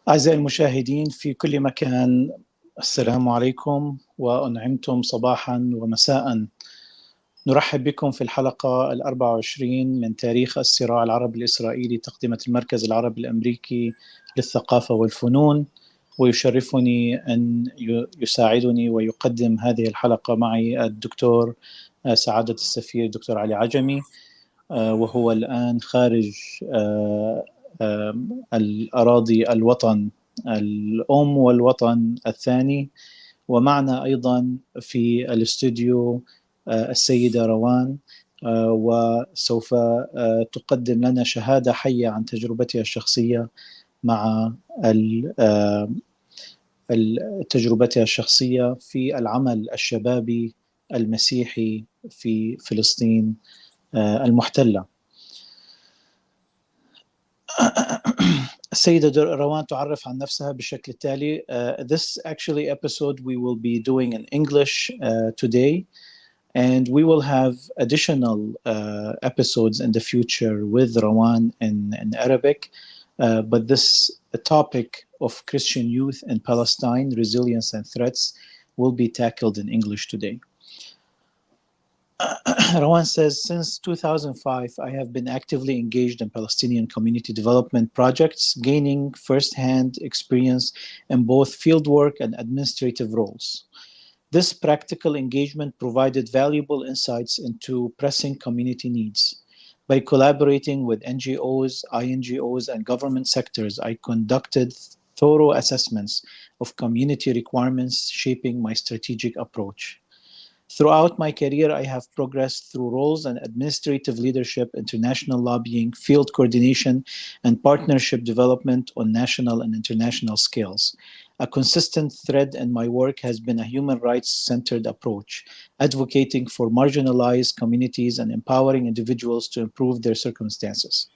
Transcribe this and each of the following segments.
أعزائي المشاهدين في كل مكان، السلام عليكم وأنعمتم صباحا ومساء. نرحب بكم في الحلقة 24 من تاريخ الصراع العربي الإسرائيلي، تقدمة المركز العربي الأمريكي للثقافة والفنون. ويشرفني أن يساعدني ويقدم هذه الحلقة معي الدكتور سعادة السفير دكتور علي عجمي، وهو الآن خارج الأراضي الوطن الأم والوطن الثاني. ومعنا أيضا في الاستوديو السيدة روان، وسوف تقدم لنا شهادة حية عن تجربتها الشخصية مع تجربتها الشخصية في العمل الشبابي المسيحي في فلسطين المحتلة. السيدة روان تعرف عن نفسها بالشكل التالي. This actually episode we will be doing in English today, and we will have additional episodes in the future with Rawan in Arabic. But this topic of Christian youth in Palestine, resilience and threats, will be tackled in English today. Rawan says, since 2005, I have been actively engaged in Palestinian community development projects, gaining first-hand experience in both fieldwork and administrative roles. This practical engagement provided valuable insights into pressing community needs. By collaborating with NGOs, INGOs, and government sectors, I conducted thorough assessments of community requirements, shaping my strategic approach. Throughout my career, I have progressed through roles in administrative leadership, international lobbying, field coordination, and partnership development on national and international scales. A consistent thread in my work has been a human rights-centered approach, advocating for marginalized communities and empowering individuals to improve their circumstances.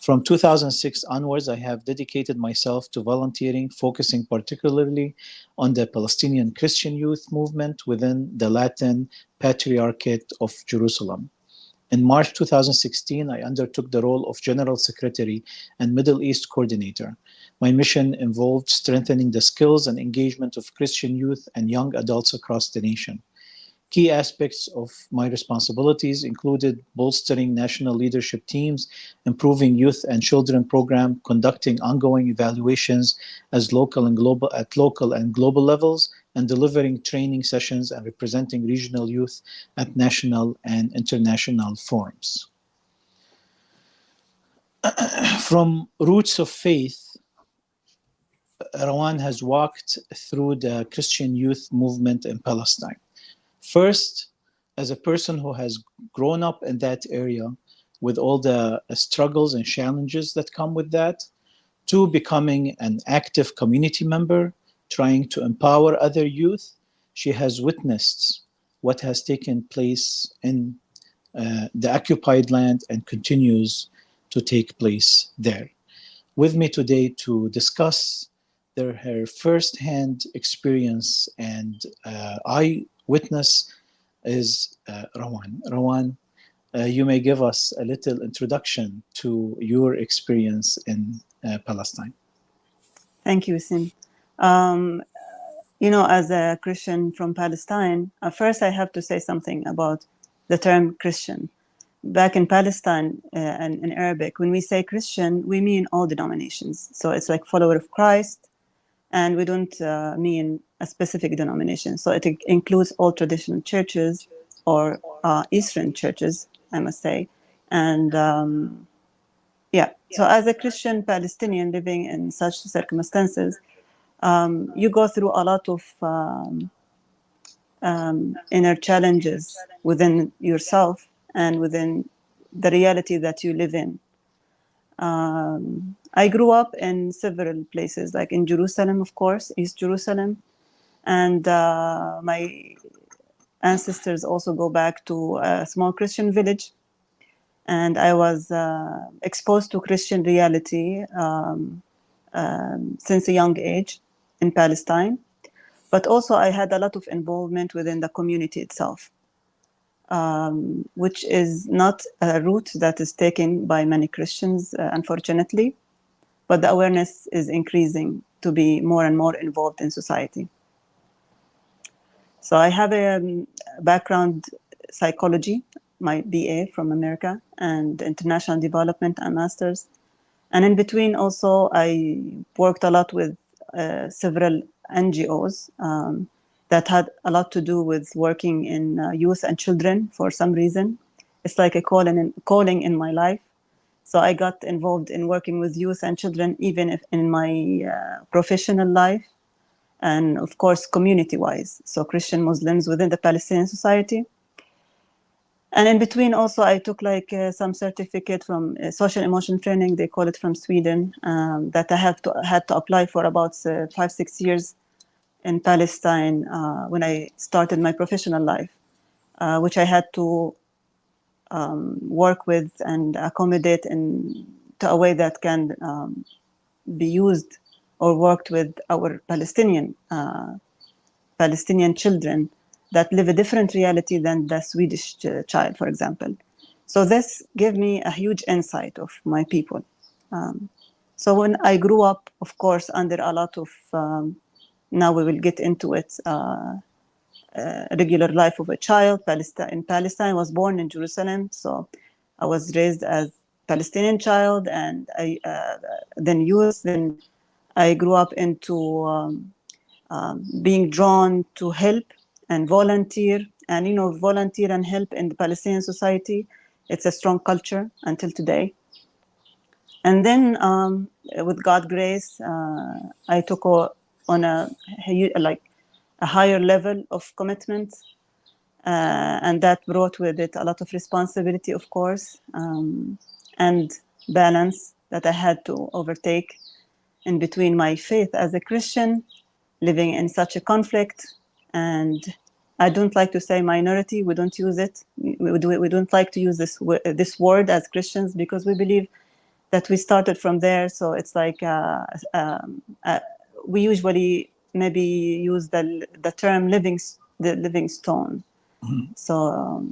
From 2006 onwards, I have dedicated myself to volunteering, focusing particularly on the Palestinian Christian Youth Movement within the Latin Patriarchate of Jerusalem. In March 2016, I undertook the role of General Secretary and Middle East Coordinator. My mission involved strengthening the skills and engagement of Christian youth and young adults across the nation. Key aspects of my responsibilities included bolstering national leadership teams, improving youth and children program, conducting ongoing evaluations at local and global levels, and delivering training sessions and representing regional youth at national and international forums. From roots of faith, Rawan has walked through the Christian youth movement in Palestine. First, as a person who has grown up in that area with all the struggles and challenges that come with that, to becoming an active community member, trying to empower other youth, she has witnessed what has taken place in the occupied land and continues to take place there. With me today to discuss her first-hand experience and eyewitness is Rawan. Rawan, you may give us a little introduction to your experience in Palestine. Thank you, Sim. As a Christian from Palestine, first I have to say something about the term Christian. Back in Palestine and in Arabic, when we say Christian, we mean all denominations. So it's like follower of Christ, and we don't mean a specific denomination. So it includes all traditional churches or Eastern churches, I must say. And so as a Christian Palestinian living in such circumstances, you go through a lot of inner challenges within yourself and within the reality that you live in. I grew up in several places, like in Jerusalem, of course, East Jerusalem. And my ancestors also go back to a small Christian village. And I was exposed to Christian reality since a young age in Palestine. But also I had a lot of involvement within the community itself, which is not a route that is taken by many Christians, unfortunately. but the awareness is increasing to be more and more involved in society. So I have a background psychology, my BA from America, and international development and master's. And in between also, I worked a lot with several NGOs that had a lot to do with working in youth and children for some reason. It's like a calling in my life. So I got involved in working with youth and children, even if in my professional life, and of course, community-wise. So Christian Muslims within the Palestinian society. And in between also, I took like some certificate from social emotion training, they call it, from Sweden, that I had to apply for about 5-6 years in Palestine when I started my professional life, which I had to work with and accommodate in to a way that can be used or worked with our Palestinian children that live a different reality than the Swedish child, for example. So this gave me a huge insight of my people. So when I grew up, of course, under a lot of, now we will get into it, regular life of a child. In Palestine, was born in Jerusalem, so I was raised as Palestinian child, and then youth. Then I grew up into being drawn to help and volunteer. And volunteer and help in the Palestinian society, it's a strong culture until today. And then with God's grace, I took on a higher level of commitment, and that brought with it a lot of responsibility, of course, and balance that I had to overtake in between my faith as a Christian, living in such a conflict. And I don't like to say minority. We don't use it. We don't like to use this word as Christians, because we believe that we started from there. So it's like we usually maybe use the term living stone. Mhm. So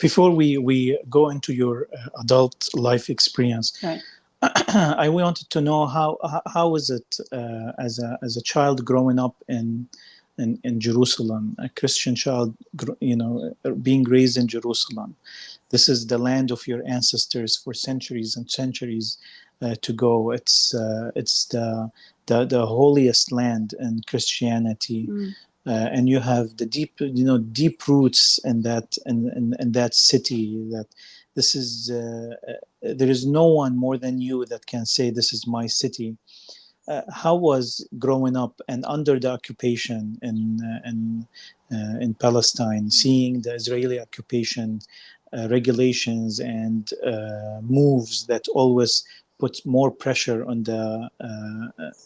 Before we go into your adult life experience, right. I wanted to know how was it as a child growing up in Jerusalem, a Christian child, being raised in Jerusalem. This is the land of your ancestors for centuries and centuries to go. It's the holiest land in Christianity. Mm. And you have the deep roots in that city. That this is there is no one more than you that can say this is my city. How was growing up and under the occupation in Palestine, seeing the Israeli occupation regulations and moves that always put more pressure on the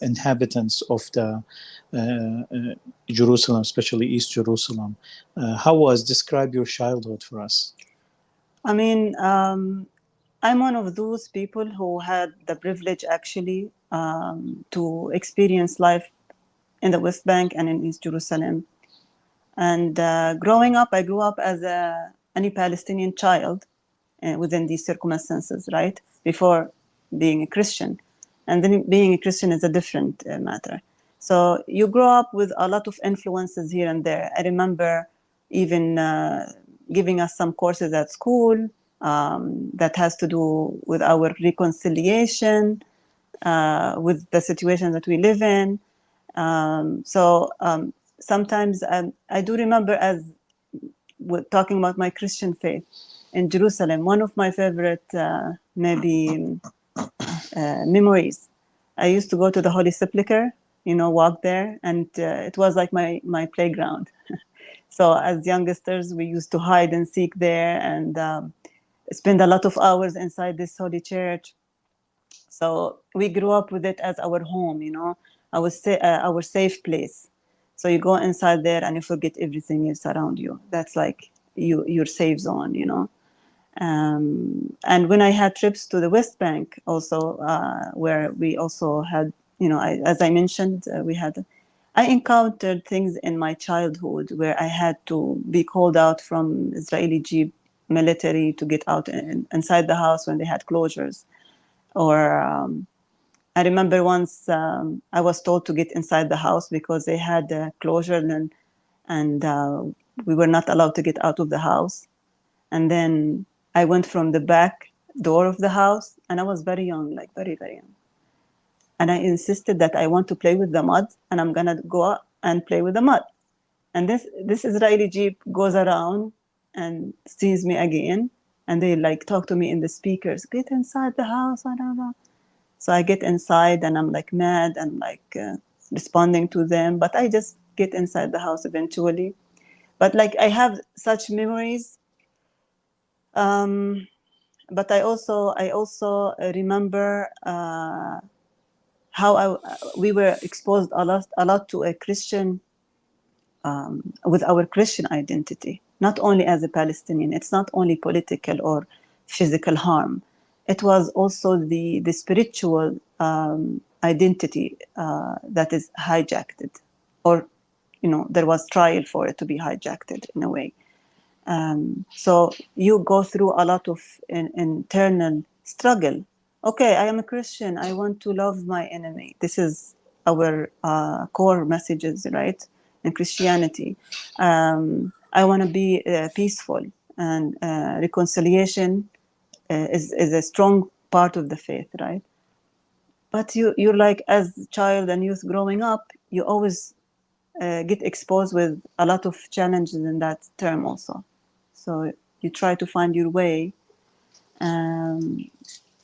inhabitants of the Jerusalem, especially East Jerusalem. Describe your childhood for us. I mean, I'm one of those people who had the privilege actually to experience life in the West Bank and in East Jerusalem. And growing up, I grew up as any Palestinian child within these circumstances, right? Before being a Christian. And then being a Christian is a different matter. So you grow up with a lot of influences here and there. I remember even giving us some courses at school that has to do with our reconciliation with the situation that we live in. Sometimes I do remember, as talking about my Christian faith in Jerusalem, one of my favorite memories. I used to go to the Holy Sepulchre, walk there, and it was like my playground. So as youngsters, we used to hide and seek there and spend a lot of hours inside this holy church. So we grew up with it as our home, our safe place. So you go inside there and you forget everything is around you. That's like your safe zone. And when I had trips to the West Bank also, where we also had, as I mentioned, I encountered things in my childhood where I had to be called out from Israeli Jeep military to get out inside the house when they had closures. Or I remember once I was told to get inside the house because they had a closure, and we were not allowed to get out of the house. And then I went from the back door of the house, and I was very young, like very, very young. And I insisted that I want to play with the mud, and I'm gonna go out and play with the mud. And this Israeli jeep goes around and sees me again, and they like talk to me in the speakers, get inside the house, blah, blah, blah. So I get inside, and I'm like mad and like responding to them, but I just get inside the house eventually. But like I have such memories. But I also remember how we were exposed a lot to a Christian, with our Christian identity, not only as a Palestinian. It's not only political or physical harm. It was also the spiritual identity that is hijacked, or there was trial for it to be hijacked in a way. So you go through a lot of internal struggle. Okay, I am a Christian. I want to love my enemy. This is our core messages, right? In Christianity, I want to be peaceful, and reconciliation is a strong part of the faith, right? But you're like, as child and youth growing up, you always get exposed with a lot of challenges in that term also. So you try to find your way. And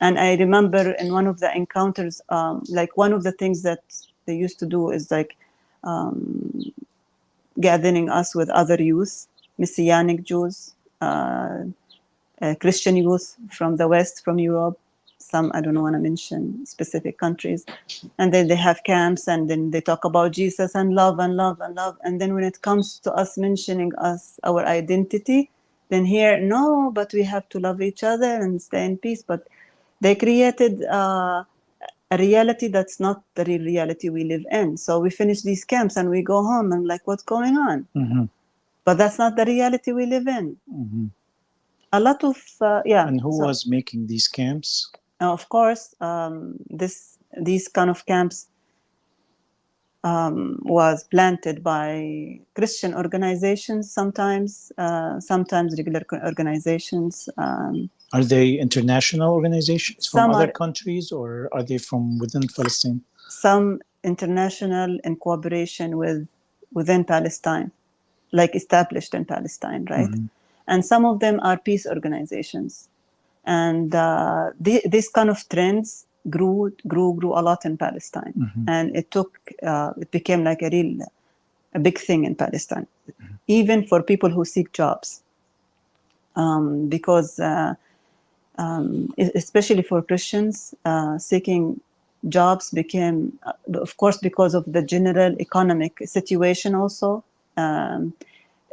I remember in one of the encounters, like one of the things that they used to do is like gathering us with other youth, Messianic Jews, Christian youth from the West, from Europe. Some, I don't want to mention specific countries. And then they have camps, and then they talk about Jesus and love and love and love. And then when it comes to us mentioning our identity, then here, no, but we have to love each other and stay in peace. But they created a reality that's not the real reality we live in. So we finish these camps and we go home and like, what's going on? Mm-hmm. But that's not the reality we live in. Mm-hmm. A lot of, yeah. And who was making these camps? Of course, these kind of camps was planted by Christian organizations, sometimes regular organizations. Are they international organizations from Some other are countries, or are they from within Palestine? some international in cooperation within Palestine, like established in Palestine, right? Mm-hmm. And some of them are peace organizations. And this kind of trends grew a lot in Palestine, Mm-hmm. and it became like a big thing in Palestine, even for people who seek jobs, because especially for Christians, seeking jobs became, of course, because of the general economic situation also.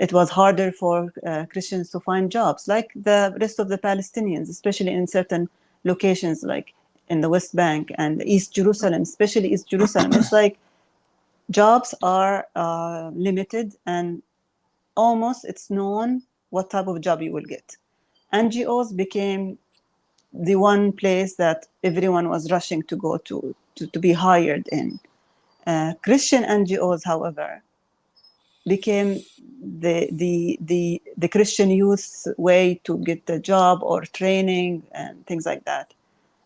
It was harder for Christians to find jobs, like the rest of the Palestinians, especially in certain locations, like in the West Bank and East Jerusalem, especially East Jerusalem. It's like jobs are limited, and almost it's known what type of job you will get. NGOs became the one place that everyone was rushing to go to be hired in. Christian NGOs, however, became the Christian youth way to get a job or training and things like that.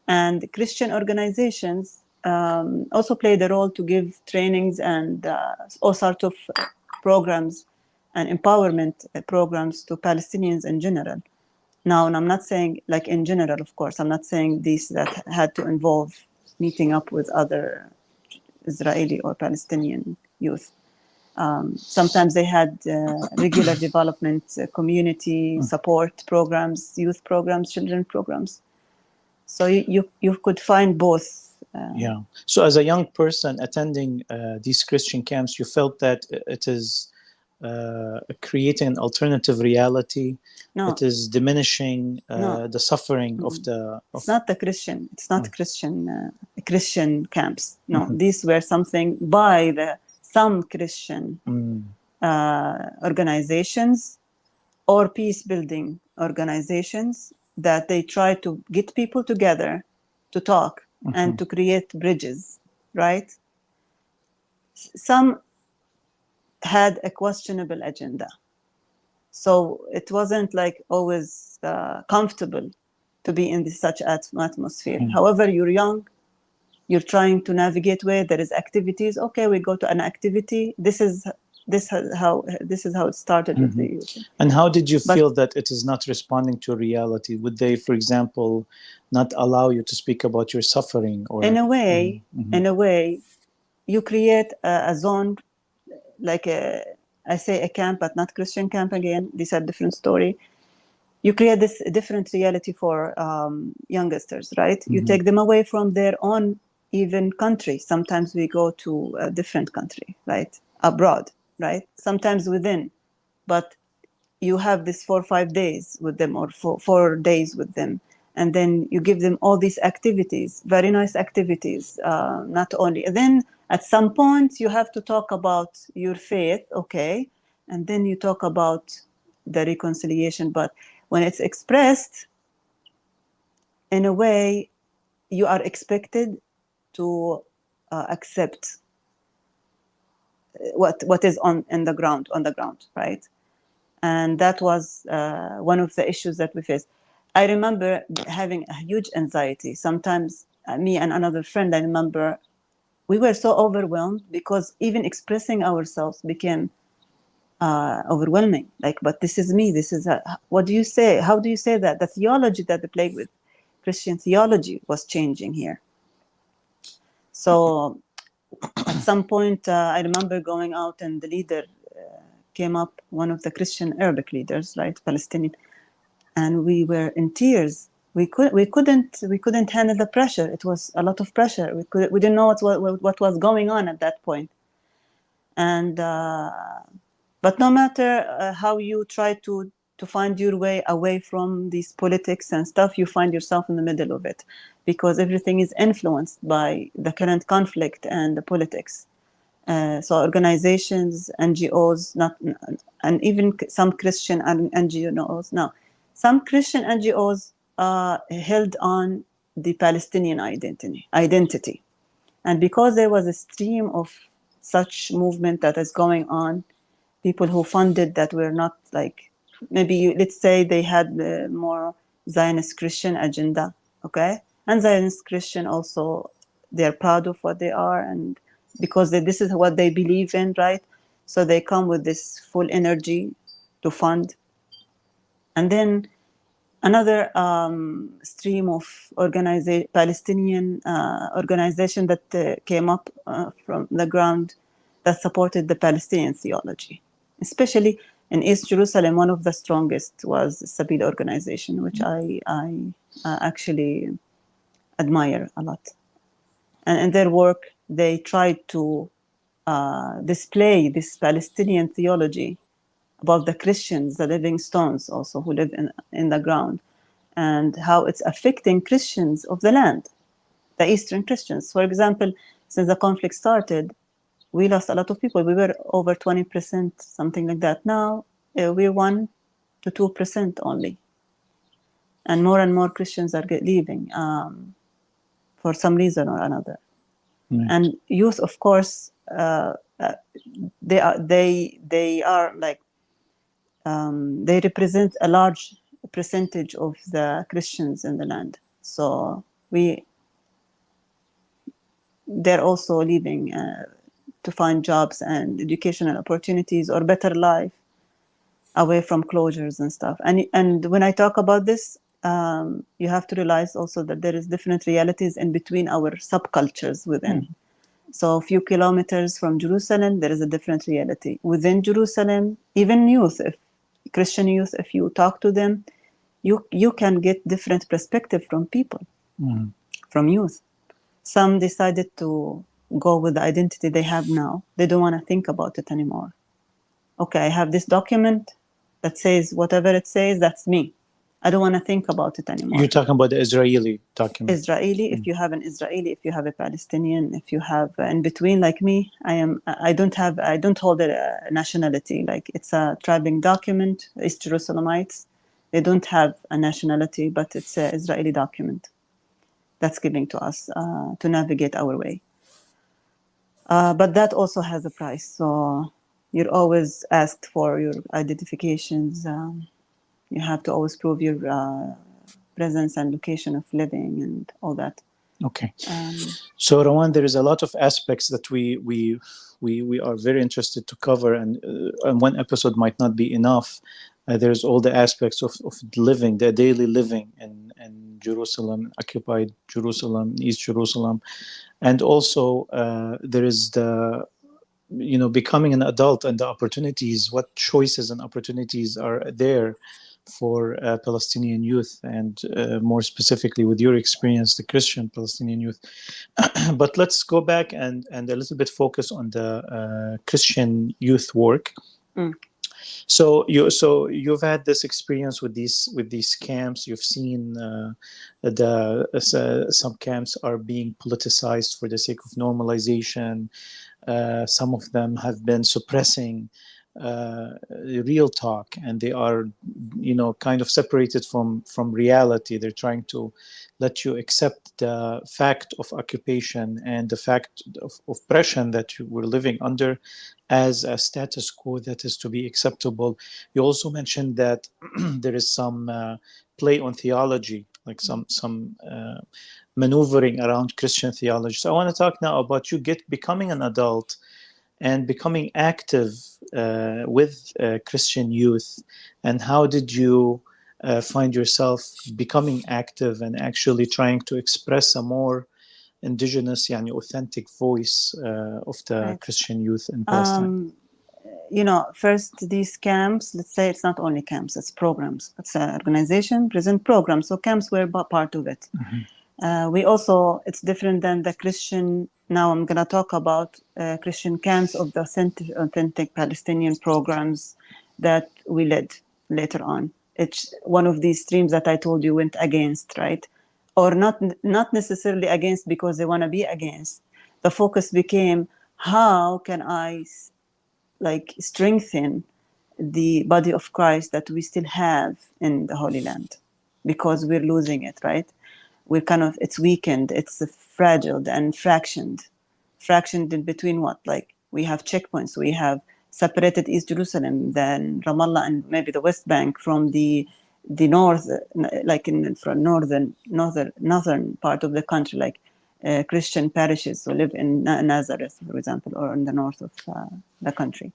And Christian organizations also played a role to give trainings and all sorts of programs and empowerment programs to Palestinians in general. Now, and I'm not saying, like in general, of course, I'm not saying these that had to involve meeting up with other Israeli or Palestinian youth. Sometimes they had regular development, community support programs, youth programs, children programs. So you could find both. Yeah. So as a young person attending these Christian camps, you felt that it is creating an alternative reality. No. It is diminishing the suffering of the. It's not the Christian. It's not Christian camps. No, these were something by some Christian organizations or peace building organizations that they try to get people together to talk and to create bridges, right? Some had a questionable agenda. So it wasn't like always comfortable to be in such atmosphere. However, you're young, you're trying to navigate where there is activities. Okay, we go to an activity. This is how it started with the youth. And how did you feel that it is not responding to reality? Would they, for example, not allow you to speak about your suffering? Or in a way, you create a zone, like I say a camp, but not Christian camp again. These are different story. You create this different reality for youngsters, right? You take them away from their own even country. Sometimes we go to a different country, right? Abroad, right? Sometimes within, but you have this 4 or 5 days with them, or 4 days with them. And then you give them all these activities, very nice activities, not only. And then at some point you have to talk about your faith, okay? And then you talk about the reconciliation. But when it's expressed, in a way, you are expected to accept what is on the ground, right? And that was one of the issues that we faced. I remember having a huge anxiety. Sometimes me and another friend, I remember we were so overwhelmed because even expressing ourselves became overwhelming. Like, but this is me. This is what do you say? How do you say that? The theology that they played with, Christian theology, was changing here. So at some point, I remember going out, and the leader came up, one of the Christian Arabic leaders, right, Palestinian, and we were in tears. We couldn't handle the pressure. It was a lot of pressure. We didn't know what was going on at that point. And but no matter how you try to find your way away from these politics and stuff, you find yourself in the middle of it, because everything is influenced by the current conflict and the politics. So organizations, NGOs, and even some Christian NGOs. Now, some Christian NGOs held on the Palestinian identity. And because there was a stream of such movement that is going on, people who funded that were not like, maybe let's say they had the more Zionist Christian agenda, okay? And Zionist Christian also, they're proud of what they are, and because this is what they believe in, right? So they come with this full energy to fund. And then another stream of Palestinian organization that came up from the ground that supported the Palestinian theology. Especially in East Jerusalem, one of the strongest was the Sabeel organization, which I actually admire a lot. And in their work, they tried to display this Palestinian theology about the Christians, the living stones also, who live in the ground, and how it's affecting Christians of the land, the Eastern Christians. For example, since the conflict started, we lost a lot of people. We were over 20%, something like that. Now we're 1 to 2% only. And more Christians are leaving for some reason or another. Right. And youth, of course, they are like, they represent a large percentage of the Christians in the land. So they're also leaving to find jobs and educational opportunities or better life away from closures and stuff. And when I talk about this, you have to realize also that there is different realities in between our subcultures within. So a few kilometers from Jerusalem, there is a different reality. Within Jerusalem, even youth, Christian youth, if you talk to them, you can get different perspective from people, from youth. Some decided to go with the identity they have now. They don't want to think about it anymore. Okay, I have this document that says whatever it says, that's me. I don't want to think about it anymore. You're talking about the Israeli document. Israeli, if you have an Israeli, if you have a Palestinian, if you have in between like me, I don't hold a nationality. Like, it's a tribing document, East Jerusalemites. They don't have a nationality, but it's an Israeli document that's given to us to navigate our way. But that also has a price. So you're always asked for your identifications. You have to always prove your presence and location of living and all that. Okay. So Rawan, there is a lot of aspects that we are very interested to cover, and one episode might not be enough. There's all the aspects of living, the daily living in Jerusalem, occupied Jerusalem, East Jerusalem, and also there is the becoming an adult and the opportunities, what choices and opportunities are there for Palestinian youth, and more specifically with your experience, the Christian Palestinian youth. But let's go back and a little bit focus on the Christian youth work. Mm. So you've had this experience with these camps. You've seen some camps are being politicized for the sake of normalization. Some of them have been suppressing real talk, and they are, kind of separated from reality. They're trying to let you accept the fact of occupation and the fact of oppression that you were living under as a status quo that is to be acceptable. You also mentioned that there is some play on theology, like some maneuvering around Christian theology. So I want to talk now about you becoming an adult and becoming active with Christian youth, and how did you find yourself becoming active and actually trying to express a more indigenous, yani authentic voice of the Right. Christian youth in Palestine? First, these camps, let's say it's not only camps, it's programs. It's an organization, present programs. So camps were part of it. We also, it's different than the Christian. Now I'm going to talk about Christian camps of the authentic Palestinian programs that we led later on. It's one of these streams that I told you went against, right? Or not necessarily against because they want to be against. The focus became, how can I strengthen the body of Christ that we still have in the Holy Land, because we're losing it, right? It's weakened, it's fragile and fractioned in between what? Like, we have checkpoints, we have separated East Jerusalem, then Ramallah and maybe the West Bank from the north, like from northern part of the country, like Christian parishes who live in Nazareth, for example, or in the north of the country.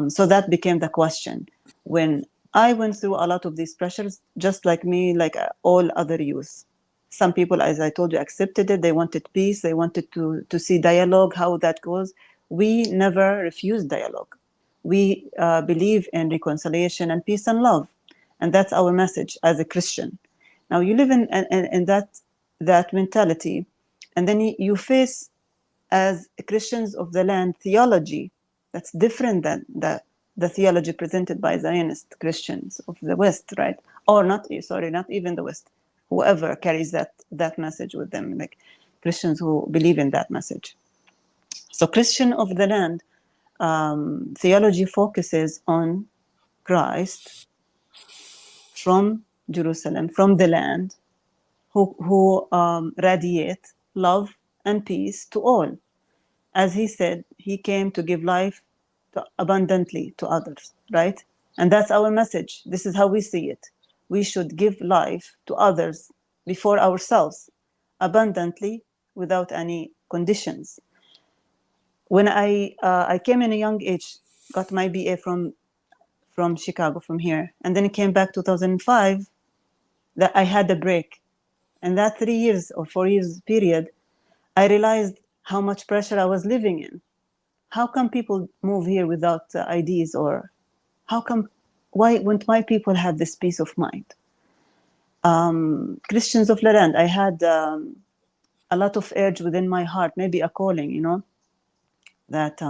So that became the question. When I went through a lot of these pressures, just like me, like all other youth, some people, as I told you, accepted it. They wanted peace. They wanted to see dialogue, how that goes. We never refused dialogue. We believe in reconciliation and peace and love. And that's our message as a Christian. Now, you live in that mentality, and then you face, as Christians of the land, theology that's different than the theology presented by Zionist Christians of the West, right? Or not even the West. Whoever carries that message with them, like Christians who believe in that message. So Christian of the land theology focuses on Christ from Jerusalem, from the land, who radiate love and peace to all. As he said, he came to give life abundantly to others, right? And that's our message. This is how we see it. We should give life to others before ourselves, abundantly, without any conditions. When I came in a young age, got my BA from Chicago, from here, and then it came back 2005, that I had a break. And that 3 years or 4 years period, I realized how much pressure I was living in. How come people move here without IDs? Or why wouldn't my people have this peace of mind? Christians of the land, I had a lot of urge within my heart, maybe a calling, that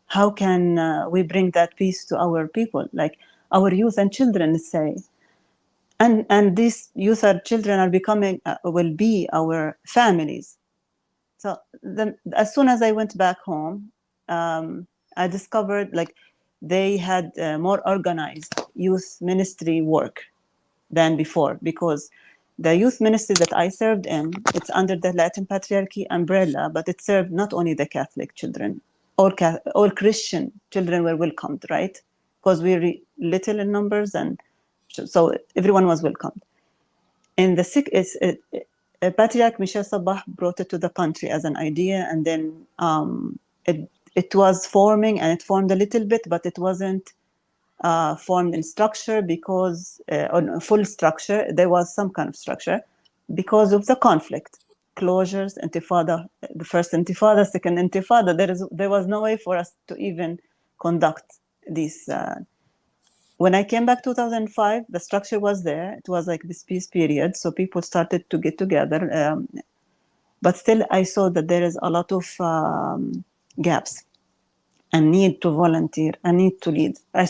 how can we bring that peace to our people, like our youth and children, let's say. And these youth and children are becoming, will be our families. So as soon as I went back home, I discovered like they had more organized youth ministry work than before, because The youth ministry that I served in, it's under the Latin Patriarchate umbrella, but it served not only the Catholic children, all Christian children were welcomed, right? Because we're little in numbers, and so everyone was welcomed. In the Patriarch Michel Sabah brought it to the country as an idea, and then it was forming, and it formed a little bit, but it wasn't formed in structure because on full structure. There was some kind of structure because of the conflict, closures, intifada, the first intifada, second intifada. There was no way for us to even conduct these. When I came back 2005, the structure was there. It was like this peace period, so people started to get together. But still, I saw that there is a lot of gaps. A need to volunteer, a need to lead. I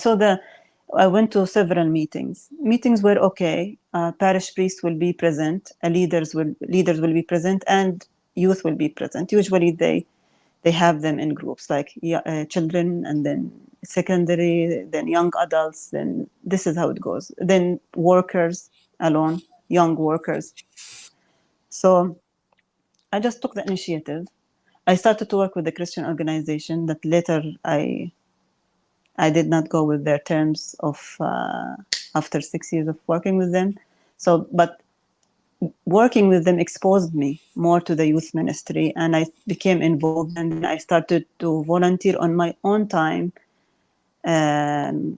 went to several meetings. Meetings were okay. Parish priests will be present, leaders will be present, and youth will be present. Usually, they have them in groups, like children, and then secondary, then young adults. Then this is how it goes. Then workers alone, young workers. So I just took the initiative. I started to work with the Christian organization that later I did not go with their terms of after 6 years of working with them. So, but working with them exposed me more to the youth ministry, and I became involved, and I started to volunteer on my own time to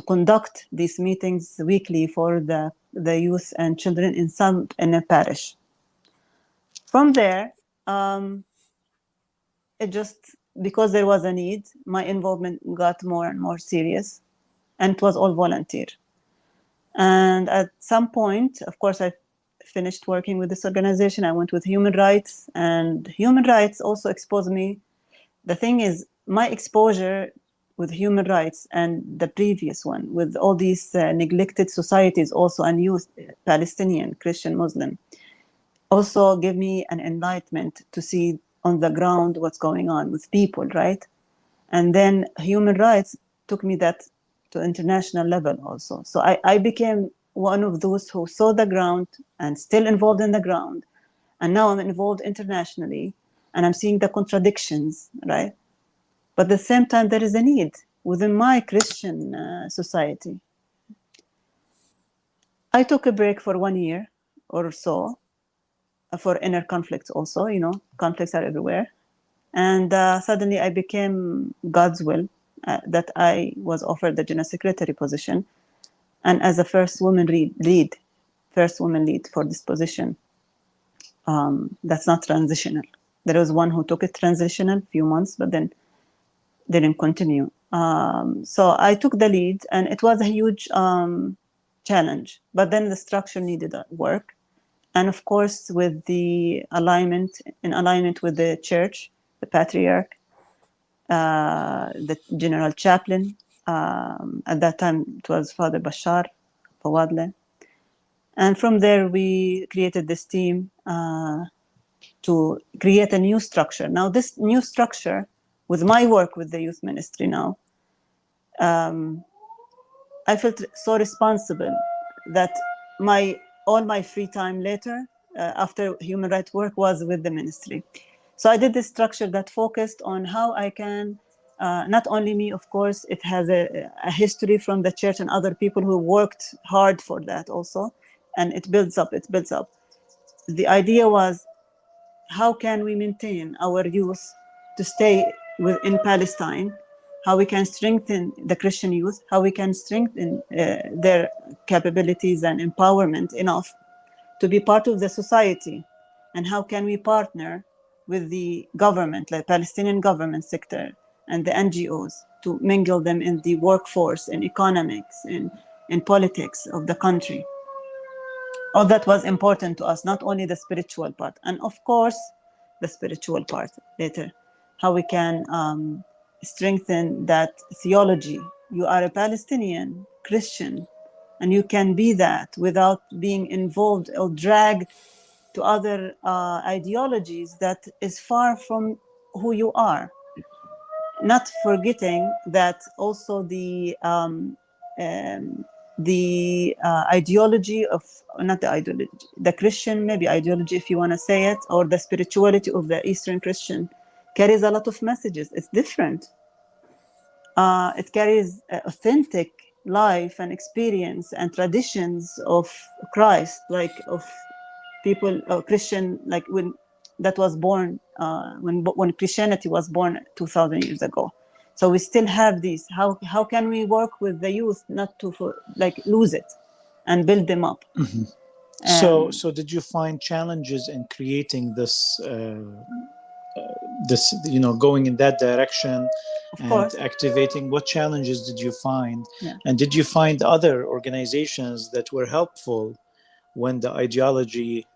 conduct these meetings weekly for the youth and children in a parish. From there, it just, because there was a need, my involvement got more and more serious, and it was all volunteer. And at some point, of course, I finished working with this organization. I went with human rights, and human rights also exposed me. The thing is, my exposure with human rights and the previous one with all these neglected societies also, and youth, Palestinian, Christian, Muslim, also gave me an enlightenment to see on the ground what's going on with people, right? And then human rights took me that to international level also. So I became one of those who saw the ground and still involved in the ground. And now I'm involved internationally, and I'm seeing the contradictions, right? But at the same time, there is a need within my Christian society. I took a break for 1 year or so for inner conflicts also, conflicts are everywhere. And suddenly I became God's will that I was offered the General Secretary position. And as a first woman lead for this position, that's not transitional. There was one who took it transitional, few months, but then didn't continue. So I took the lead, and it was a huge challenge. But then the structure needed work. And of course, with in alignment with the church, the patriarch, the general chaplain. At that time, it was Father Bashar Fawadle. And from there, we created this team to create a new structure. Now, this new structure, with my work with the youth ministry now, I felt so responsible that all my free time later, after human rights work, was with the ministry. So I did this structure that focused on how I can, not only me, of course, it has a history from the church and other people who worked hard for that also. And it builds up. The idea was, how can we maintain our youth to stay in Palestine? How we can strengthen the Christian youth? How we can strengthen their capabilities and empowerment enough to be part of the society? And how can we partner with the government, like Palestinian government sector and the NGOs, to mingle them in the workforce, in economics, in politics of the country? All that was important to us, not only the spiritual part, and of course the spiritual part later, how we can strengthen that theology. You are a Palestinian Christian, and you can be that without being involved or dragged to other ideologies that is far from who you are. Not forgetting that also the the ideology of, not the ideology, the Christian, maybe ideology if you want to say it, or the spirituality of the Eastern Christian carries a lot of messages. It's different. It carries authentic life and experience and traditions of Christ, like of people, Christian, like when that was born, when Christianity was born 2,000 years ago. So we still have these. How can we work with the youth not to like lose it, and build them up? Mm-hmm. So did you find challenges in creating this, going in that direction of and course, activating? What challenges did you find? yeah. And did you find other organizations that were helpful when the ideology,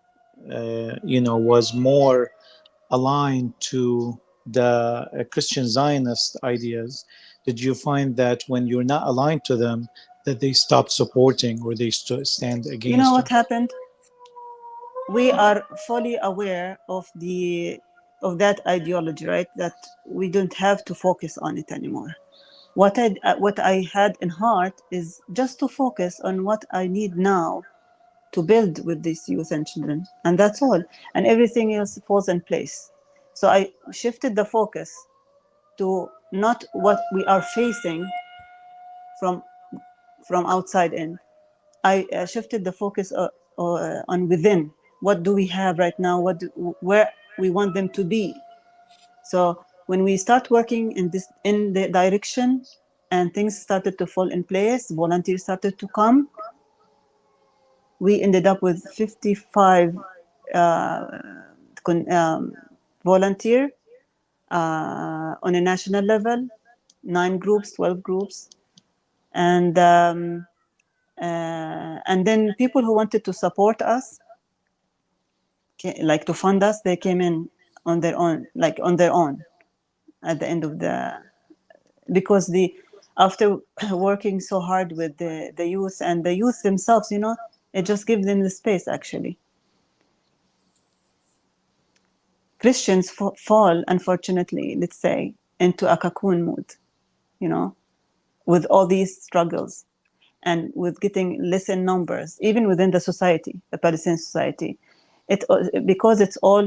was more aligned to the Christian Zionist ideas? Did you find that when you're not aligned to them, that they stopped supporting or they stand You know against you? what happened? We are fully aware of that ideology, right? That we don't have to focus on it anymore. What I had in heart is just to focus on what I need now to build with these youth and children, and that's all. And everything else falls in place. So I shifted the focus to not what we are facing from outside in. I shifted the focus on within. What do we have right now? Where we want them to be. So when we start working in the direction, and things started to fall in place, volunteers started to come. We ended up with 55 volunteer on a national level, 9 groups, 12 groups, and then people who wanted to support us, like to fund us, they came in on their own, at the end of because after working so hard with the youth and the youth themselves, it just gives them the space. Actually, Christians fall, unfortunately, let's say, into a cocoon mood, with all these struggles and with getting less in numbers, even within the society, the Palestinian society. Because it's all,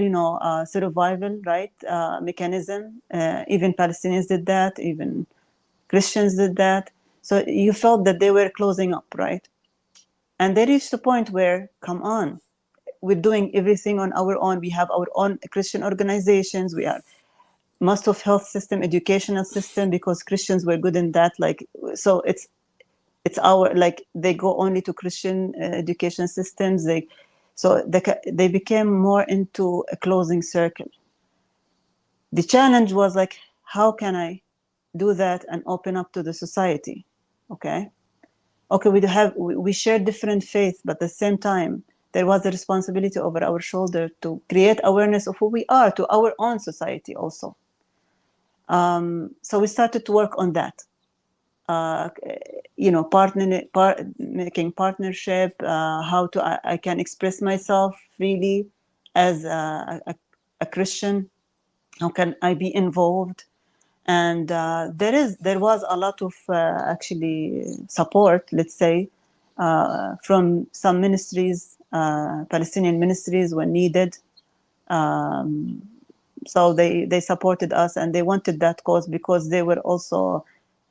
survival, right, mechanism. Even Palestinians did that, even Christians did that. So you felt that they were closing up, right? And they reached a point where, come on, we're doing everything on our own. We have our own Christian organizations. We are most of health system, educational system, because Christians were good in that. So it's our, they go only to Christian education systems. They became more into a closing circle. The challenge was how can I do that and open up to the society? Okay, we share different faiths, but at the same time, there was a responsibility over our shoulder to create awareness of who we are to our own society also. So we started to work on that. Making partnership, how I can express myself freely as a Christian. How can I be involved? And there was a lot of actually support, let's say, from some ministries, Palestinian ministries when needed. So they supported us, and they wanted that cause because they were also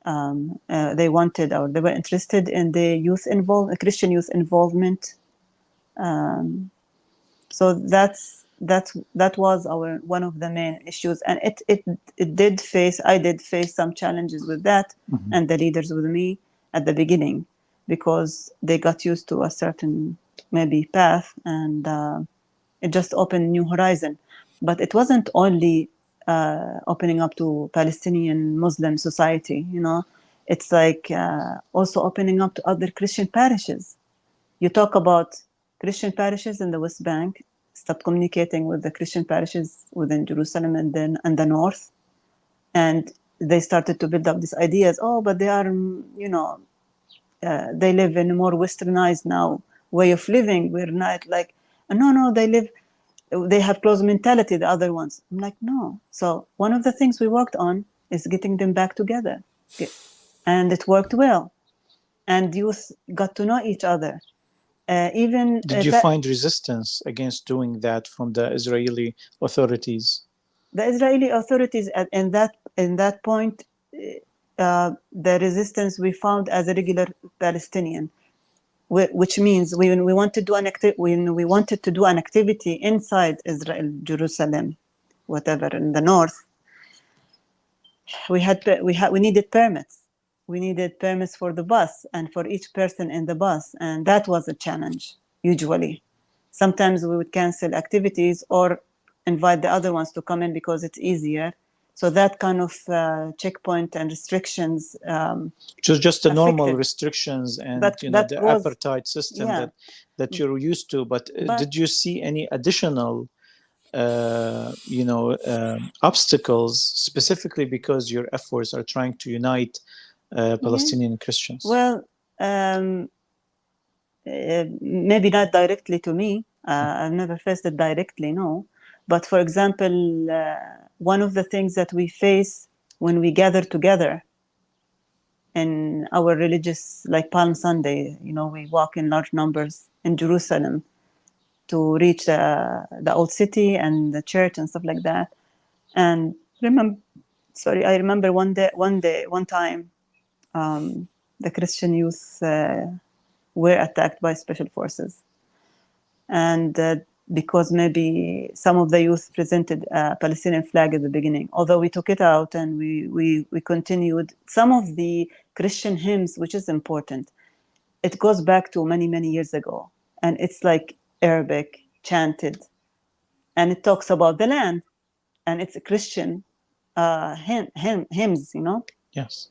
they were interested in the Christian youth involvement. So that was one of the main issues, and I did face some challenges with that, Mm-hmm. and the leaders with me at the beginning, because they got used to a certain maybe path, and it just opened new horizon. But it wasn't only opening up to Palestinian Muslim society, it's also opening up to other Christian parishes. You talk about Christian parishes in the West Bank stopped communicating with the Christian parishes within Jerusalem and then and the north, and they started to build up these ideas. Oh, but they are, they live in a more westernized now way of living. We're not no, they have closed mentality, the other ones. I'm like, no. So one of the things we worked on is getting them back together, and it worked well. and youth got to know each other. Even Did you find resistance against doing that from the Israeli authorities? the Israeli authorities in that point, the resistance we found as a regular Palestinian, which means when we wanted to do an activity inside Israel, Jerusalem, whatever in the north, we needed permits. We needed permits for the bus and for each person in the bus, and that was a challenge. Usually, sometimes we would cancel activities or invite the other ones to come in because it's easier. So that kind of checkpoint and restrictions. So just the normal affected. restrictions and That the goes, apartheid system yeah. that you're used to. But did you see any additional obstacles, specifically because your efforts are trying to unite Palestinian Christians? Well, maybe not directly to me. I've never faced it directly, no. But for example, one of the things that we face when we gather together in our religious, like Palm Sunday, we walk in large numbers in Jerusalem to reach the old city and the church and stuff like that. And I remember one time, the Christian youth were attacked by special forces. And because maybe some of the youth presented a Palestinian flag at the beginning, although we took it out and we continued. Some of the Christian hymns, which is important, it goes back to many, many years ago. And it's like Arabic, chanted. And it talks about the land. And it's a Christian hymns, Yes.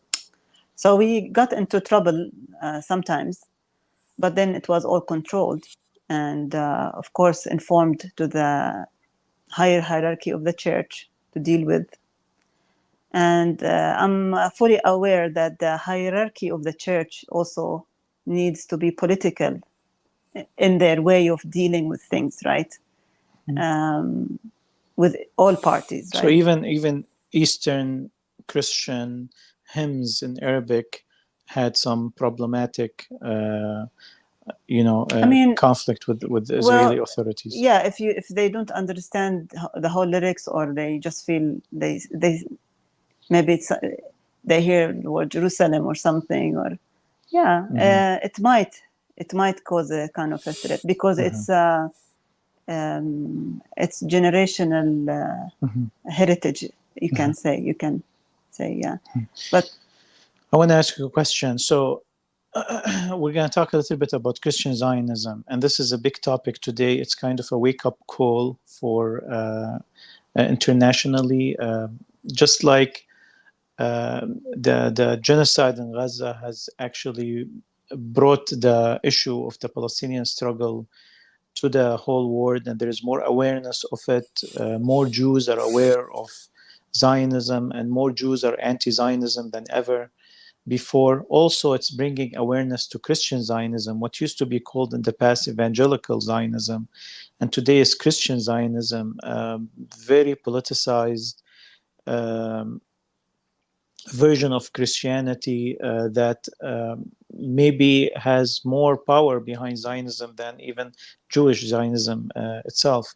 So we got into trouble sometimes, but then it was all controlled and, of course, informed to the higher hierarchy of the church to deal with. And I'm fully aware that the hierarchy of the church also needs to be political in their way of dealing with things, right? With all parties, right? So even Eastern Christian hymns in Arabic had some problematic, conflict with the Israeli authorities. Yeah, if they don't understand the whole lyrics, or they just feel they maybe it's they hear the word Jerusalem or something, or it might cause a kind of a threat because it's generational heritage. You can say, yeah. But I want to ask you a question. So we're going to talk a little bit about Christian Zionism, and this is a big topic today. It's kind of a wake-up call for internationally, just like the genocide in Gaza has actually brought the issue of the Palestinian struggle to the whole world, and there is more awareness of it. More Jews are aware of Zionism, and more Jews are anti-Zionism than ever before. Also, it's bringing awareness to Christian Zionism, what used to be called in the past evangelical Zionism, and today is Christian Zionism, very politicized version of Christianity that maybe has more power behind Zionism than even Jewish Zionism itself.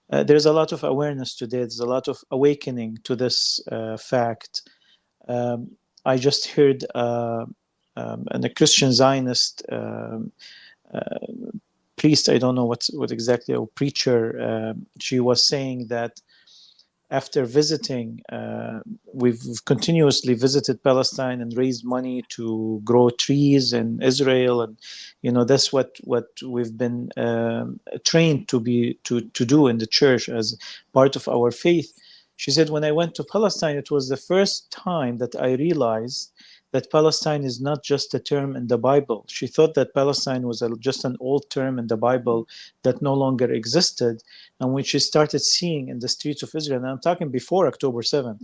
There's a lot of awareness today. There's a lot of awakening to this fact. I just heard a Christian Zionist priest, I don't know what exactly, or preacher, she was saying that after visiting, we've continuously visited Palestine and raised money to grow trees in Israel, and that's what we've been trained to do in the church as part of our faith. She said, when I went to Palestine, it was the first time that I realized that Palestine is not just a term in the Bible. She thought that Palestine was just an old term in the Bible that no longer existed. And when she started seeing in the streets of Israel, and I'm talking before October 7th,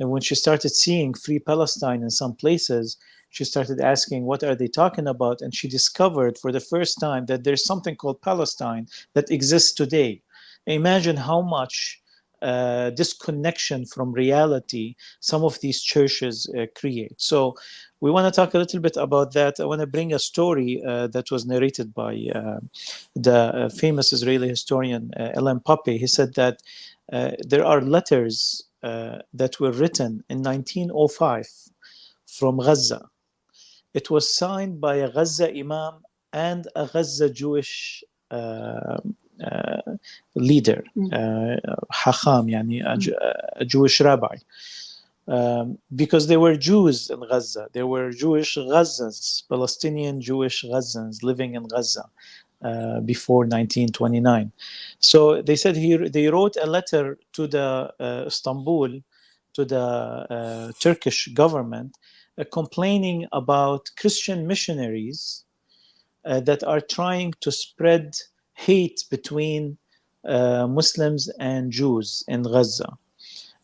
and when she started seeing Free Palestine in some places, she started asking, what are they talking about? And she discovered for the first time that there's something called Palestine that exists today. Imagine how much disconnection from reality some of these churches create. So we want to talk a little bit about that. I want to bring a story that was narrated by the famous Israeli historian Ellen Pape. He said that there are letters that were written in 1905 from Gaza. It was signed by a Gaza Imam and a Gaza Jewish uh, leader, Hacham, yani a Jewish rabbi. Because there were Jews in Gaza. There were Jewish Gazans, Palestinian Jewish Gazans living in Gaza before 1929. So they said they wrote a letter to the Istanbul, to the Turkish government, complaining about Christian missionaries that are trying to spread hate between Muslims and Jews in Gaza.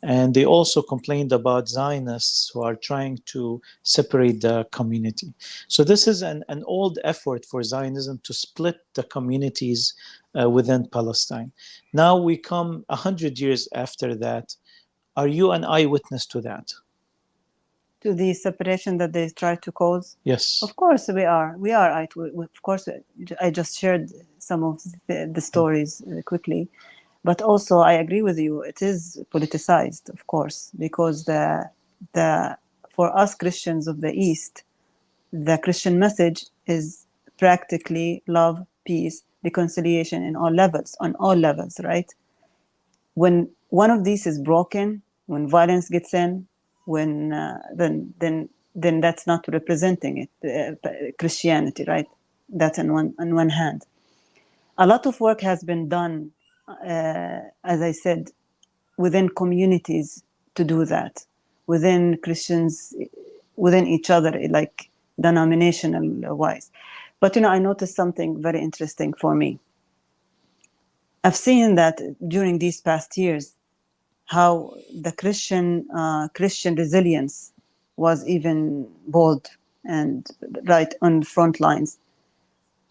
And they also complained about Zionists who are trying to separate the community. So this is an old effort for Zionism to split the communities within Palestine. Now we come 100 years after that. Are you an eyewitness to that? To the separation that they try to cause? Yes. Of course we are. We are. Of course, I just shared some of the stories quickly. But also, I agree with you. It is politicized, of course, because for us Christians of the East, the Christian message is practically love, peace, reconciliation in all levels, on all levels, right? When one of these is broken, when violence gets in, when then that's not representing it, Christianity, right? That's on one hand. A lot of work has been done, as I said, within communities to do that, within Christians, within each other, like denominational wise. But I noticed something very interesting for me. I've seen that during these past years, how the Christian resilience was even bold and right on the front lines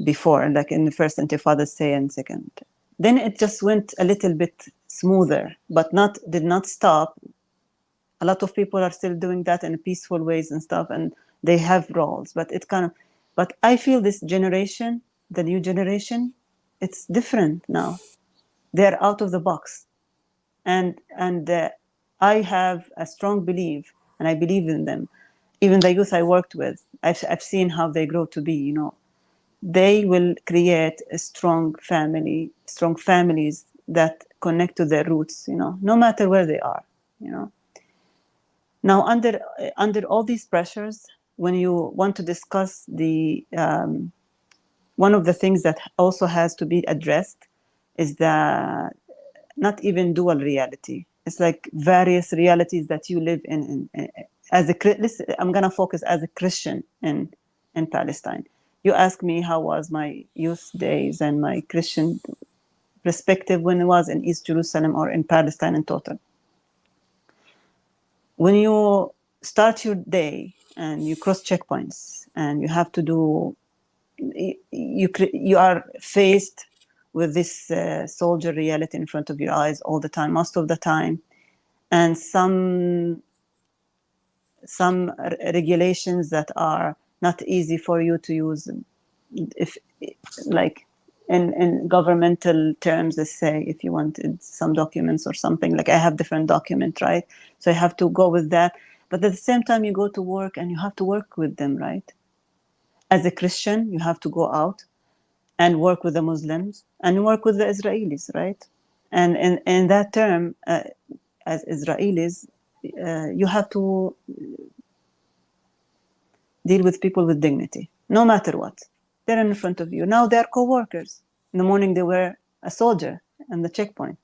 before, like in the first Intifada, say, and second. Then it just went a little bit smoother, but did not stop. A lot of people are still doing that in peaceful ways and stuff, and they have roles. But I feel this generation, the new generation, it's different now. They're out of the box, and I have a strong belief, and I believe in them. Even the youth I worked with, I've seen how they grow to be. They will create a strong families that connect to their roots, no matter where they are. Now, under all these pressures, when you want to discuss one of the things that also has to be addressed is the not even dual reality. It's like various realities that you live in listen, I'm gonna focus as a Christian in Palestine. You ask me how was my youth days and my Christian perspective when I was in East Jerusalem or in Palestine in total. When you start your day and you cross checkpoints and you have to do, you are faced with this soldier reality in front of your eyes all the time, most of the time, and some regulations that are not easy for you to use, if like in governmental terms, let's say, if you wanted some documents or something, like I have different documents, right? So I have to go with that. But at the same time, you go to work and you have to work with them, right? As a Christian, you have to go out and work with the Muslims and work with the Israelis, right? And in that term, as Israelis, you have to deal with people with dignity, no matter what. They're in front of you. Now they're co-workers. In the morning, they were a soldier in the checkpoint.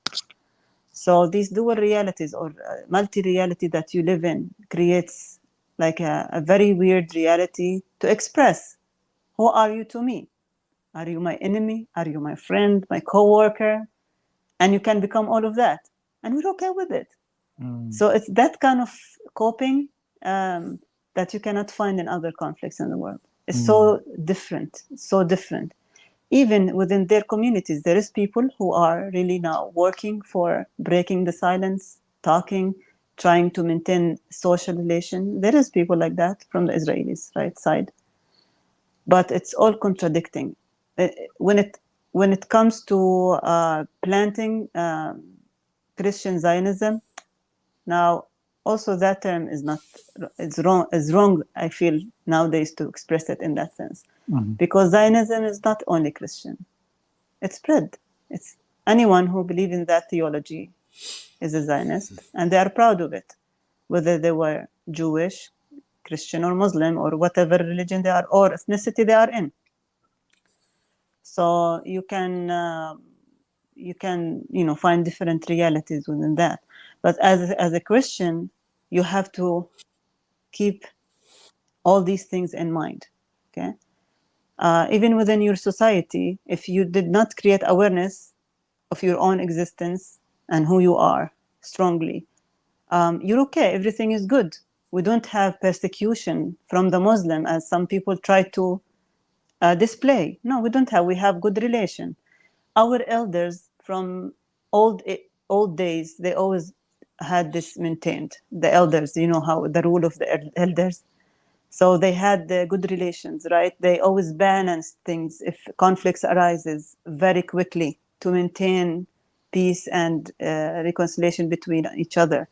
So these dual realities or multi-reality that you live in creates like a very weird reality to express. Who are you to me? Are you my enemy? Are you my friend, my co-worker? And you can become all of that. And we're okay with it. So it's that kind of coping that you cannot find in other conflicts in the world. It's so different, so different. even within their communities, there is people who are really now working for breaking the silence, talking, trying to maintain social relation. There is people like that from the Israelis, right side, but it's all contradicting. Uh, When it comes to planting Christian Zionism, now also that term is not, it's wrong. I feel nowadays to express it in that sense, because Zionism is not only Christian. It's spread. It's anyone who believes in that theology is a Zionist, and they are proud of it, whether they were Jewish, Christian, or Muslim, or whatever religion they are, or ethnicity they are in. So you can find different realities within that. But as a Christian, you have to keep all these things in mind. Okay, even within your society, if you did not create awareness of your own existence and who you are strongly, you're okay. Everything is good. We don't have persecution from the Muslim as some people try to display. No, we don't have. We have good relation. Our elders from old days, they always had this maintained. The elders, you know how the rule of the elders. So they had good relations, right? They always balance things if conflicts arises very quickly to maintain peace and reconciliation between each other.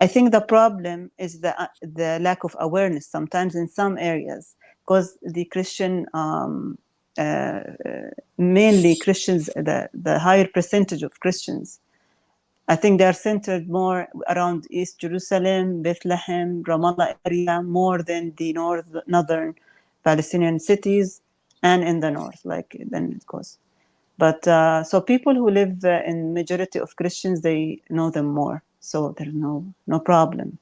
I think the problem is the lack of awareness sometimes in some areas, because the Christian, mainly Christians, the higher percentage of Christians, I think they are centered more around East Jerusalem, Bethlehem, Ramallah area, more than the northern Palestinian cities, and in the north, like then it goes. But so people who live in majority of Christians, they know them more, so there's no problem.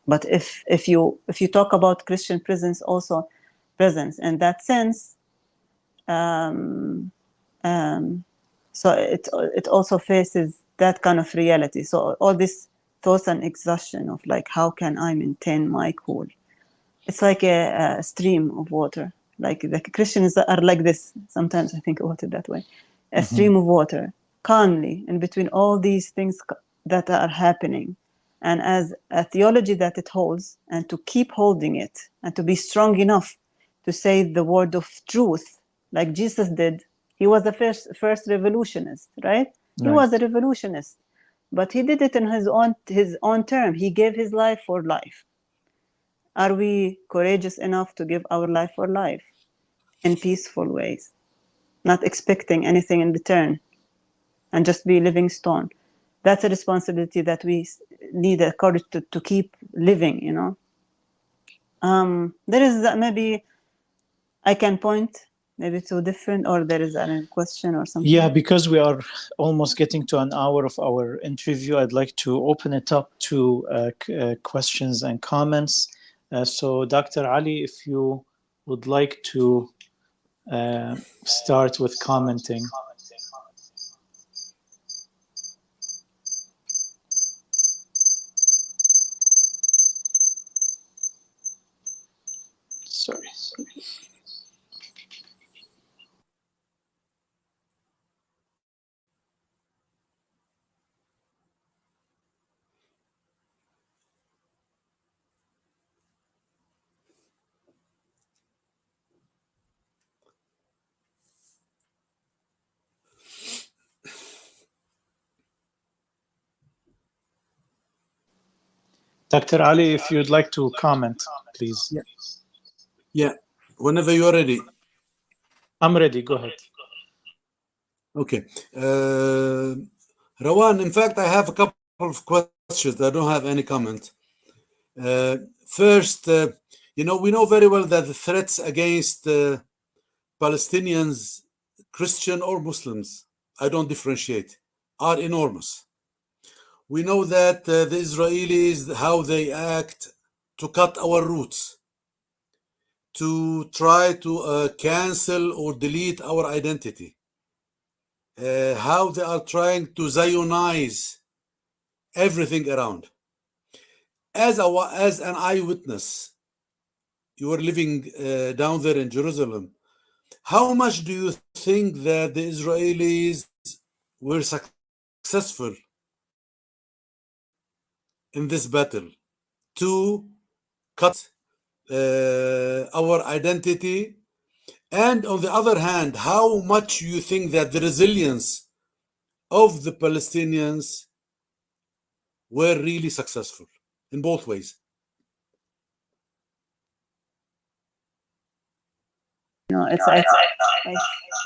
But if you talk about Christian presence in that sense, um, um, so it also faces that kind of reality. So all this thoughts and exhaustion of like, how can I maintain my cool? It's like a stream of water. Like the Christians are like this. Sometimes I think about it that way. A stream of water, calmly in between all these things that are happening. And as a theology that it holds, and to keep holding it, and to be strong enough to say the word of truth, like Jesus did. He was the first revolutionist, right? He was a revolutionist, but he did it in his own term. He gave his life for life. Are we courageous enough to give our life for life in peaceful ways, not expecting anything in return, and just be living stone? That's a responsibility that we need the courage to keep living, There is maybe I can point maybe to different, or there is a question or something. Yeah, because we are almost getting to an hour of our interview, I'd like to open it up to questions and comments. So, Dr. Ali, if you would like to start with commenting. Sorry. Dr. Ali, if you'd like to comment, please. Yeah, whenever you're ready. I'm ready. Go ahead. Okay. Rawan, in fact, I have a couple of questions. I don't have any comment. First, we know very well that the threats against Palestinians, Christian or Muslims, I don't differentiate, are enormous. We know that the Israelis, how they act to cut our roots, to try to cancel or delete our identity, how they are trying to Zionize everything around. As an eyewitness, you were living down there in Jerusalem. how much do you think that the Israelis were successful in this battle to cut our identity? And on the other hand, how much you think that the resilience of the Palestinians were really successful in both ways? I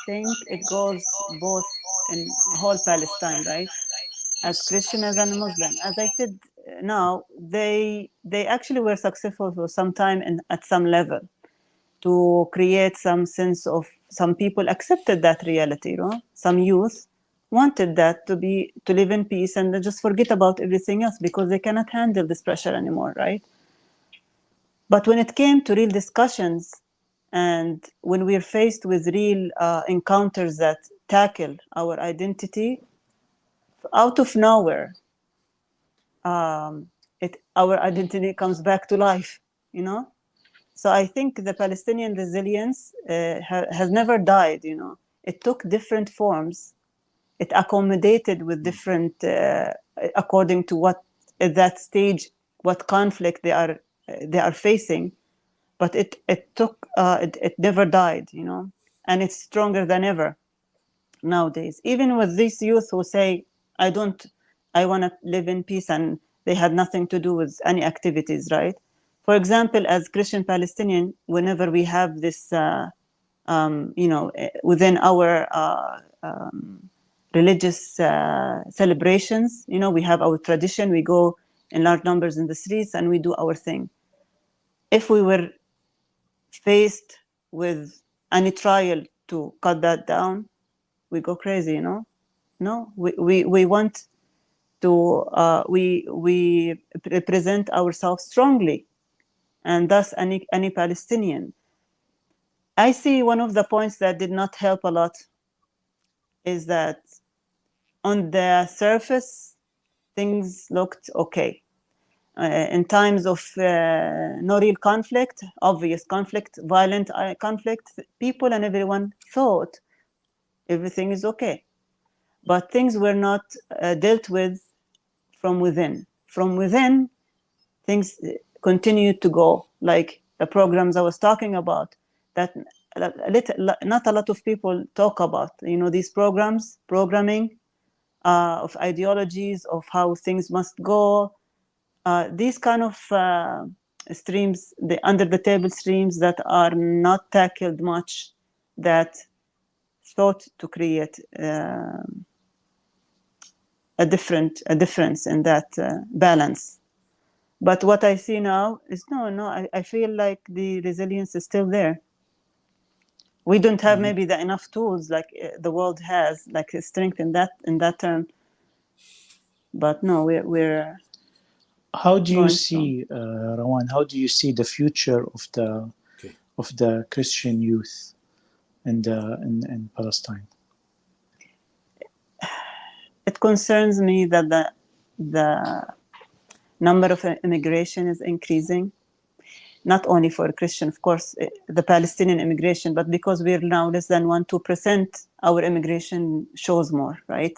think it goes both in whole Palestine, right? As Christian as a Muslim. As I said, now they actually were successful for some time and at some level to create some sense of, some people accepted that reality, you know. Some youth wanted that to live in peace and just forget about everything else because they cannot handle this pressure anymore, right? But when it came to real discussions and when we're faced with real encounters that tackle our identity, out of nowhere, our identity comes back to life, you know? So I think the Palestinian resilience has never died, you know. It took different forms. It accommodated with different, according to what at that stage, what conflict they are facing. But it never died, you know, and it's stronger than ever nowadays. Even with these youth who say, I want to live in peace, and they had nothing to do with any activities, right? For example, as Christian Palestinian, whenever we have this, within our religious celebrations, you know, we have our tradition, we go in large numbers in the streets and we do our thing. If we were faced with any trial to cut that down, we go crazy, you know? No, we want to, we represent ourselves strongly, and thus any Palestinian. I see one of the points that did not help a lot is that on the surface, things looked okay. In times of no real conflict, obvious conflict, violent conflict, people and everyone thought everything is okay. But things were not dealt with from within. From within, things continued to go, like the programs I was talking about, that not a lot of people talk about, you know, these programming of ideologies, of how things must go, these kind of streams, the under the table streams that are not tackled much, that thought to create a difference in that balance. But what I see now is I feel like the resilience is still there. We don't have maybe the enough tools like the world has, like strength in that term. But no, we're How do you see, Rawan? How do you see the future of the Christian youth in Palestine? It concerns me that the number of immigration is increasing, not only for Christian, of course, the Palestinian immigration, but because we're now less than 1-2%, our immigration shows more, right?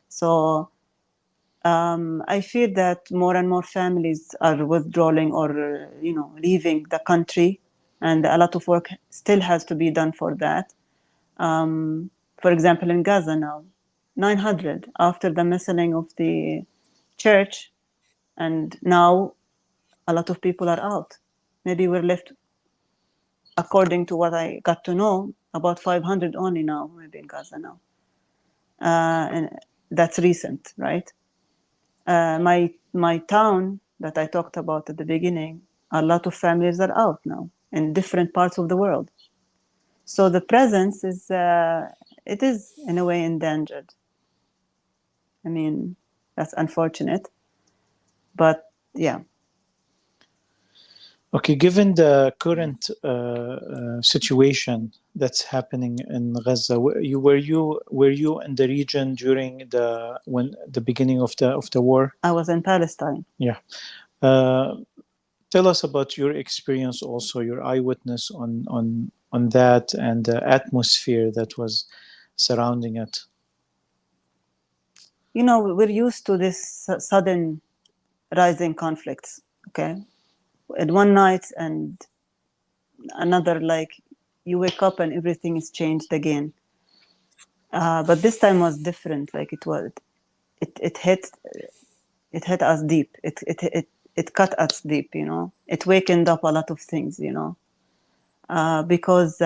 So I fear that more and more families are withdrawing or, leaving the country, and a lot of work still has to be done for that. For example, in Gaza now, 900 after the missiling of the church, and now a lot of people are out. Maybe we're left, according to what I got to know, about 500 only now, maybe in Gaza now. And that's recent, right? My town that I talked about at the beginning, a lot of families are out now in different parts of the world. So the presence is, it is in a way endangered. I mean, that's unfortunate, but yeah. Okay, given the current situation that's happening in Gaza, were you in the region during the beginning of the war? I was in Palestine. Yeah. Tell us about your experience, also your eyewitness on on that and the atmosphere that was surrounding it? You know, we're used to this sudden rising conflicts, okay? At one night and another, like you wake up and everything is changed again. But this time was different. Like it hit us deep. It cut us deep. You know, it wakened up a lot of things. You know, because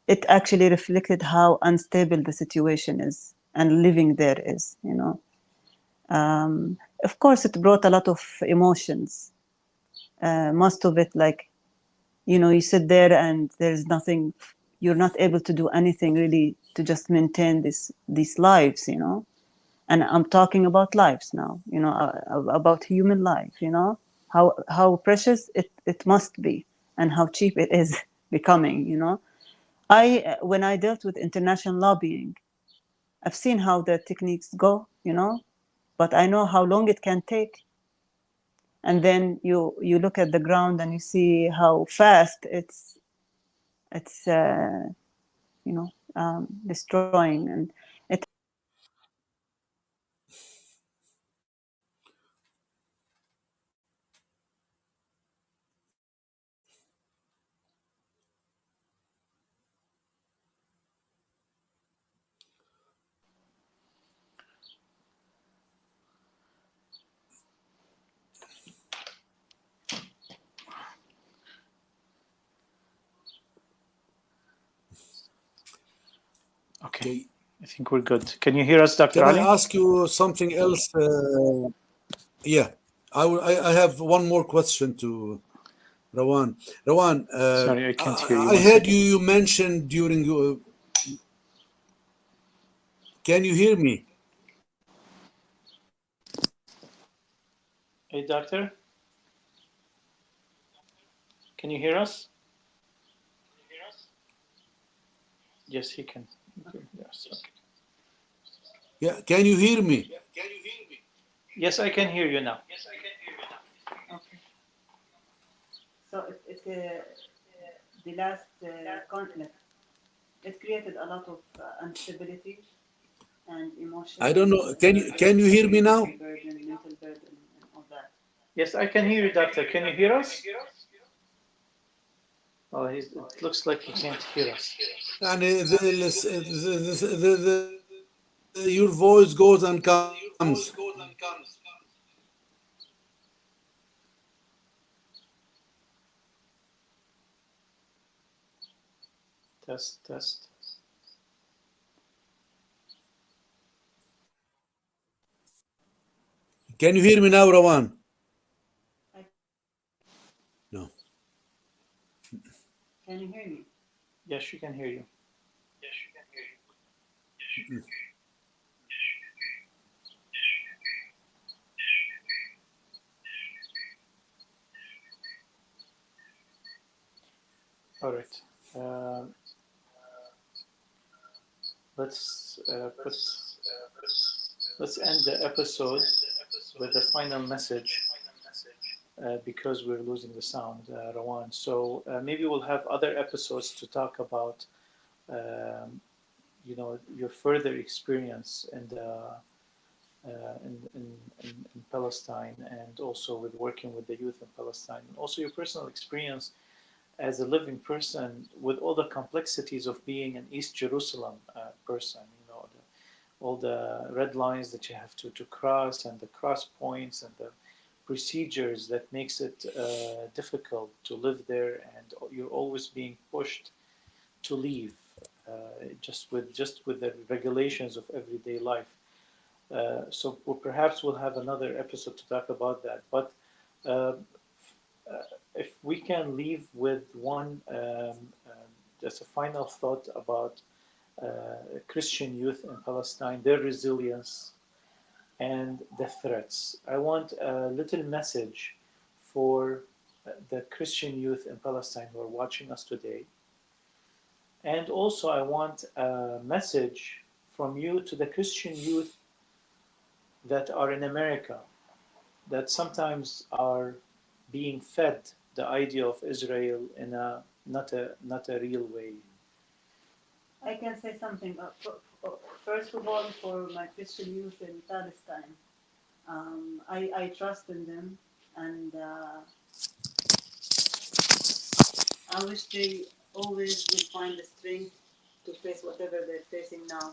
it actually reflected how unstable the situation is and living there is. You know, of course, it brought a lot of emotions. Most of it, like, you know, you sit there and there's nothing, you're not able to do anything really to just maintain these lives, you know. And I'm talking about lives now, you know, about human life, you know, how precious it must be and how cheap it is becoming, you know. When I dealt with international lobbying, I've seen how the techniques go, you know, but I know how long it can take. And then you look at the ground and you see how fast it's you know, destroying. And it Okay, Okay. I think we're good. Can you hear us, Dr. Can I Ali? ask you something else? Yeah, I have one more question to Rawan. Rawan, Sorry, I can't hear you. I One heard second. you mentioned during your. Can you hear me? Hey, doctor, can you hear us? Yes, he can. Okay, yes, okay. Yeah, can you hear me? Yes, I can hear you now. okay. So the last conflict, it created a lot of instability and I emotional don't know. Can you hear me now? burden, mental burden, and all that. Yes, I can hear you, doctor. Can you hear us? Oh, it looks like he can't hear us. And your voice goes and comes. Test, test. Can you hear me now, Rawan? I, No. can you hear me? Yes, she can hear you. All right. Uh, let's put. Let's end the episode with a final message because we're losing the sound, Rawan. So maybe we'll have other episodes to talk about, um, your further experience in Palestine, and also with working with the youth in Palestine, and also your personal experience as a living person with all the complexities of being an East Jerusalem person. All the red lines that you have to cross, and the cross points, and the procedures that makes it difficult to live there, and you're always being pushed to leave, just with the regulations of everyday life. So perhaps we'll have another episode to talk about that. But uh, if we can leave with one, just a final thought about Christian youth in Palestine, their resilience, and the threats. I want a little message for the Christian youth in Palestine who are watching us today. And also, I want a message from you to the Christian youth that are in America, that sometimes are being fed the idea of Israel in a not a real way? I can say something. First of all, for my Christian youth in Palestine, I trust in them, and I wish they always would find the strength to face whatever they're facing now,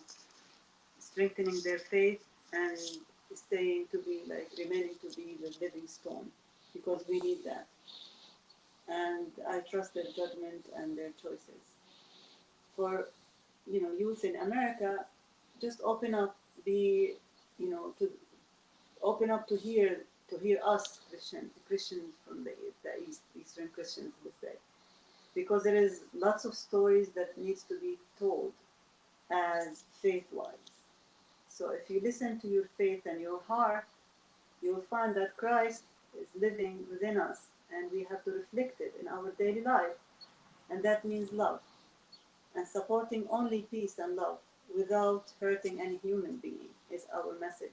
strengthening their faith and staying to be remaining to be the living stone, because we need that. And I trust their judgment and their choices. For youth in America, just open up, to open up to hear us Christians from the Eastern Christians, let's say, because there is lots of stories that needs to be told as faith-wise. So if you listen to your faith and your heart, you'll find that Christ is living within us, and we have to reflect it in our daily life, and that means love, and supporting only peace and love without hurting any human being is our message.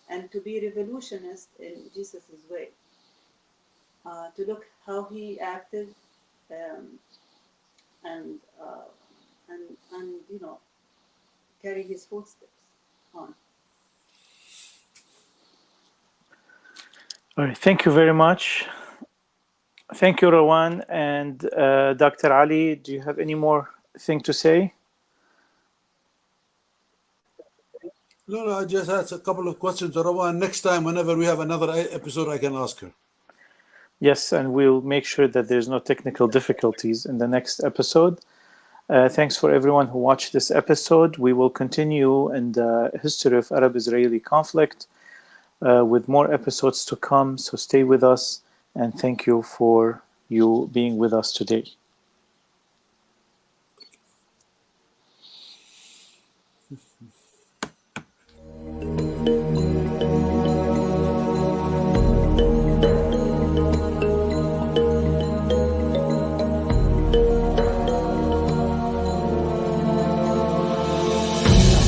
And to be revolutionist in Jesus' way, to look how he acted, um, and carry his footsteps on. All right, thank you very much. Thank you, Rawan. And Dr. Ali, do you have any more thing to say? No, I just had a couple of questions to Rawan. Next time, whenever we have another episode, I can ask her. Yes, and we'll make sure that there's no technical difficulties in the next episode. Thanks for everyone who watched this episode. We will continue in the history of Arab-Israeli conflict with more episodes to come. So stay with us, and thank you for you being with us today.